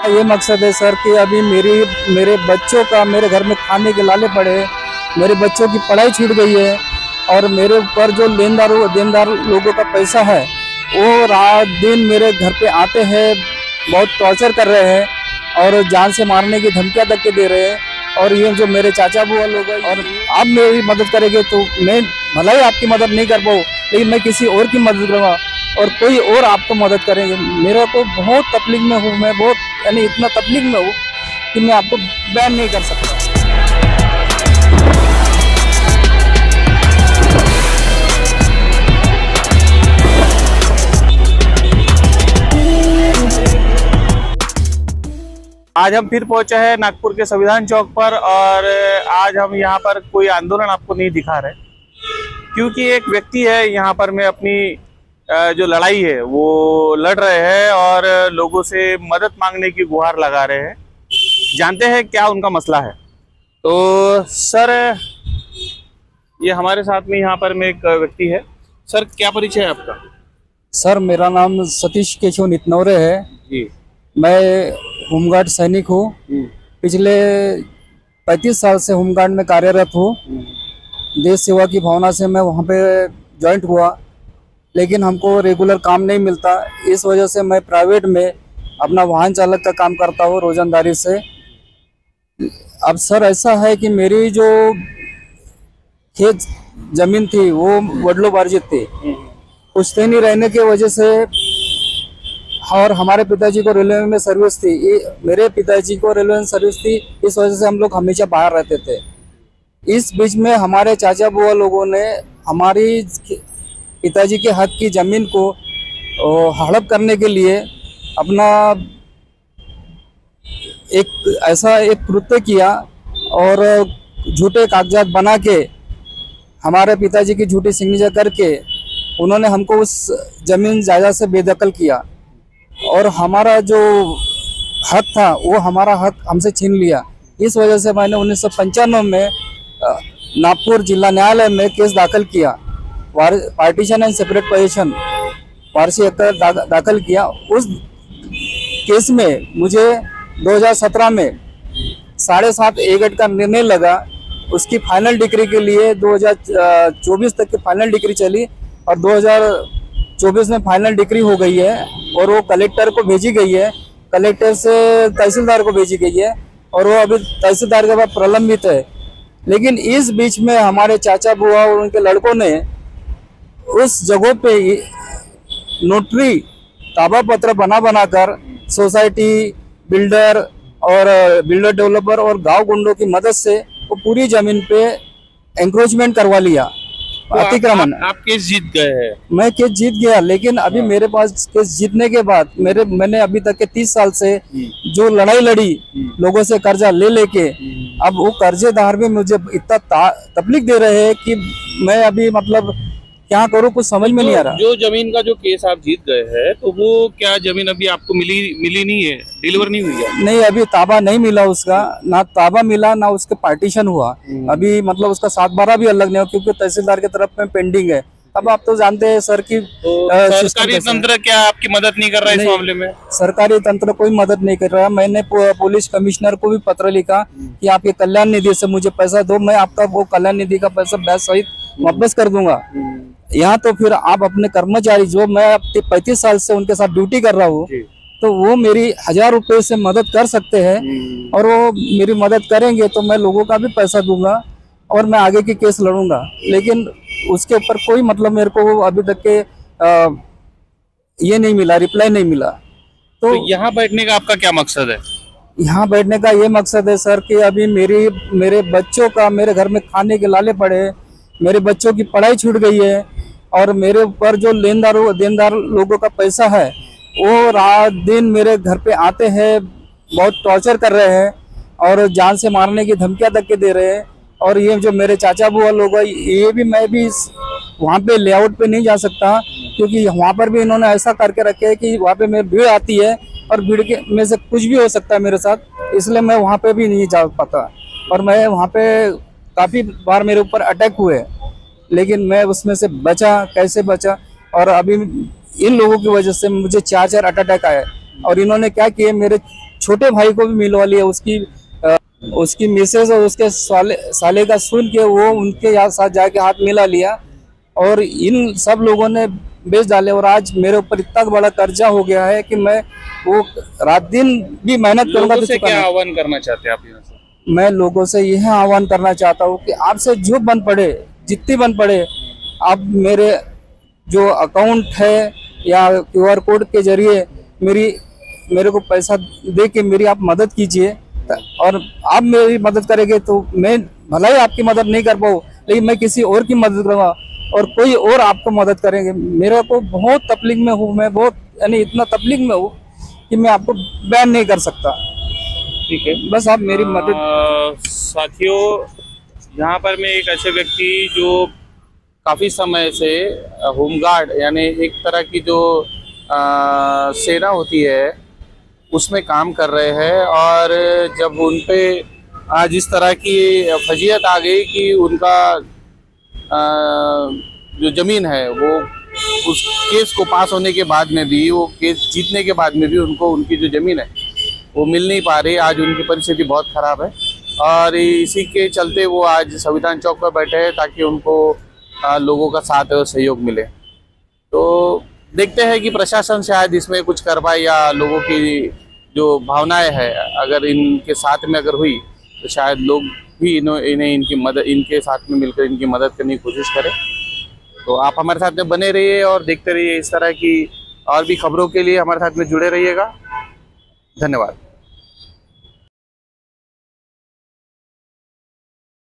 ये मकसद है सर कि अभी मेरे बच्चों का मेरे घर में खाने के लाले पड़े हैं, मेरे बच्चों की पढ़ाई छूट गई है और मेरे ऊपर जो देनदार लोगों का पैसा है वो रात दिन मेरे घर पे आते हैं, बहुत टॉर्चर कर रहे हैं और जान से मारने की धमकियां तक के दे रहे हैं। और ये जो मेरे चाचा बुआ लोग हैं और आप मेरी मदद करेंगे तो मैं भला ही आपकी मदद नहीं कर पाऊँ, लेकिन मैं किसी और की मदद करूँगा और कोई और आपको मदद करेंगे। मेरा तो बहुत तकलीफ में हूँ, मैं बहुत यानी इतना तकलीफ में हूँ कि मैं आपको बयान नहीं कर सकता। आज हम फिर पहुंचे हैं नागपुर के संविधान चौक पर और आज हम यहाँ पर कोई आंदोलन आपको नहीं दिखा रहे क्योंकि एक व्यक्ति है यहाँ पर में अपनी जो लड़ाई है वो लड़ रहे हैं और लोगों से मदद मांगने की गुहार लगा रहे हैं। जानते हैं क्या उनका मसला है। तो सर ये हमारे साथ में यहाँ पर में एक व्यक्ति है। सर क्या परिचय है आपका? सर मेरा नाम सतीश केशव नितनौरे है जी। मैं होमगार्ड सैनिक हूँ। पिछले 35 साल से होमगार्ड में कार्यरत हूँ। देश सेवा की भावना से मैं वहाँ पे ज्वाइंट हुआ, लेकिन हमको रेगुलर काम नहीं मिलता। इस वजह से मैं प्राइवेट में अपना वाहन चालक का काम करता हूँ रोजंदारी से। अब सर ऐसा है कि मेरी जो खेत जमीन थी वो वडलोपार्जित थी, पुश्तैनी नहीं रहने की वजह से और हमारे पिताजी को रेलवे में सर्विस थी, मेरे पिताजी को रेलवे में सर्विस थी, इस वजह से हम लोग हमेशा बाहर रहते थे। इस बीच में हमारे चाचा बुआ लोगों ने हमारी पिताजी के हक की जमीन को हड़प करने के लिए अपना एक कृत्य किया और झूठे कागजात बना के हमारे पिताजी की झूठी सिग्नेचर करके उन्होंने हमको उस जमीन जायदाद से बेदखल किया और हमारा जो हक था वो हमारा हक हमसे छीन लिया। इस वजह से मैंने 1995 में नागपुर जिला न्यायालय में केस दाखिल किया, partition and separate position Warsi दाखिल किया। उस केस में मुझे 2017 में 7.5 एकड़ का निर्णय लगा। उसकी फाइनल डिग्री के लिए 2024 तक की फाइनल डिग्री चली और 2024 में फाइनल डिग्री हो गई है और वो कलेक्टर को भेजी गई है, कलेक्टर से तहसीलदार को भेजी गई है और वो अभी तहसीलदार के बाद प्रलंबित है। लेकिन इस बीच में हमारे चाचा बुआ और उनके लड़कों ने उस जगह पे नोटरी ताबा पत्र बनाकर सोसाइटी बिल्डर डेवलपर और गांव गुंडों की मदद से वो पूरी जमीन पे एंक्रोचमेंट करवा लिया, अतिक्रमण। आप केस जीत गए हैं? मैं केस जीत गया, लेकिन अभी मेरे पास केस जीतने के बाद मैंने अभी तक के 30 साल से जो लड़ाई लड़ी लोगों से कर्जा ले लेके, अब वो कर्जेदार भी मुझे इतना तकलीफ दे रहे हैं कि मैं अभी मतलब क्या करूं, कुछ समझ में नहीं आ रहा। जो जमीन का जो केस आप जीत गए हैं तो वो क्या जमीन अभी आपको मिली नहीं है, डिलीवर नहीं हुई है? नहीं, अभी ताबा नहीं मिला उसका, ना ताबा मिला ना उसके पार्टीशन हुआ। अभी मतलब उसका 7/12 भी अलग नहीं हुआ क्योंकि तहसीलदार की तरफ में पेंडिंग है। अब आप तो जानते हैं सर की सरकारी तंत्र क्या आपकी मदद नहीं कर रहा है इस मामले में? सरकारी तंत्र कोई मदद नहीं कर रहा। मैंने पुलिस कमिश्नर को भी पत्र लिखा कि आपके कल्याण निधि से मुझे पैसा दो, मैं आपका वो कल्याण निधि का पैसा ब्याज सहित वापस कर दूंगा। यहाँ तो फिर आप अपने कर्मचारी जो मैं 35 साल से उनके साथ ड्यूटी कर रहा हूँ तो वो मेरी 1000 रुपये से मदद कर सकते हैं और वो मेरी मदद करेंगे तो मैं लोगों का भी पैसा दूंगा और मैं आगे की केस लड़ूंगा। लेकिन उसके ऊपर कोई मतलब मेरे को अभी तक के ये नहीं मिला, रिप्लाई नहीं मिला। तो यहाँ बैठने का आपका क्या मकसद है? यहाँ बैठने का ये मकसद है सर कि अभी मेरे बच्चों का मेरे घर में खाने के लाले पड़े हैं, मेरे बच्चों की पढ़ाई छूट गई है और मेरे ऊपर जो देनदार लोगों का पैसा है वो रात दिन मेरे घर पे आते हैं, बहुत टॉर्चर कर रहे हैं और जान से मारने की धमकियां तक के दे रहे हैं। और ये जो मेरे चाचा बुआ लोग हैं ये भी, मैं भी वहाँ पे लेआउट पे नहीं जा सकता क्योंकि वहाँ पर भी इन्होंने ऐसा करके रखे है कि वहाँ पे मेरी भीड़ आती है और भीड़ के में से कुछ भी हो सकता है मेरे साथ, इसलिए मैं वहाँ पे भी नहीं जा पाता। और मैं वहाँ पे काफ़ी बार मेरे ऊपर अटैक हुए लेकिन मैं उसमें से बचा, कैसे बचा। और अभी इन लोगों की वजह से मुझे 4 अटैक आए और इन्होंने क्या किए, मेरे छोटे भाई को भी मिलवा लिया, उसकी मिसेज और उसके साले का सुन के वो उनके साथ जाके हाथ मिला लिया और इन सब लोगों ने बेच डाले। और आज मेरे ऊपर इतना बड़ा कर्जा हो गया है कि मैं वो रात दिन भी मेहनत करूंगा। लोगों से क्या आह्वान करना चाहते हैं आप यहाँ से? मैं लोगों से यह आह्वान करना चाहता हूँ कि आपसे जो बन पड़े, जितनी बन पड़े, आप मेरे जो अकाउंट है या QR कोड के जरिए मेरे को पैसा दे के मेरी आप मदद कीजिए। और आप मेरी मदद करेंगे तो मैं भला ही आपकी मदद नहीं कर पाऊँ, लेकिन मैं किसी और की मदद करूँगा और कोई और आपको मदद करेंगे। मेरा को बहुत तकलीफ में हूँ, मैं बहुत यानी इतना तकलीफ में हूँ कि मैं आपको बयान नहीं कर सकता। ठीक है, बस आप मेरी मदद। साथियों, यहाँ पर मैं एक ऐसे व्यक्ति जो काफ़ी समय से होमगार्ड यानी एक तरह की जो सेना होती है उसमें काम कर रहे हैं, और जब उन पे आज इस तरह की फजीयत आ गई कि उनका जो ज़मीन है वो उस केस को पास होने के बाद में भी, वो केस जीतने के बाद में भी उनको उनकी जो ज़मीन है वो मिल नहीं पा रही। आज उनकी परिस्थिति बहुत ख़राब है और इसी के चलते वो आज संविधान चौक पर बैठे हैं ताकि उनको लोगों का साथ और सहयोग मिले। तो देखते हैं कि प्रशासन शायद इसमें कुछ कर पाए या लोगों की जो भावनाएं हैं अगर इनके साथ में अगर हुई तो शायद लोग भी इन्हें इनके साथ में मिलकर इनकी मदद करने की कोशिश करें। तो आप हमारे साथ में बने रहिए और देखते रहिए इस तरह की और भी खबरों के लिए हमारे साथ में जुड़े रहिएगा। धन्यवाद।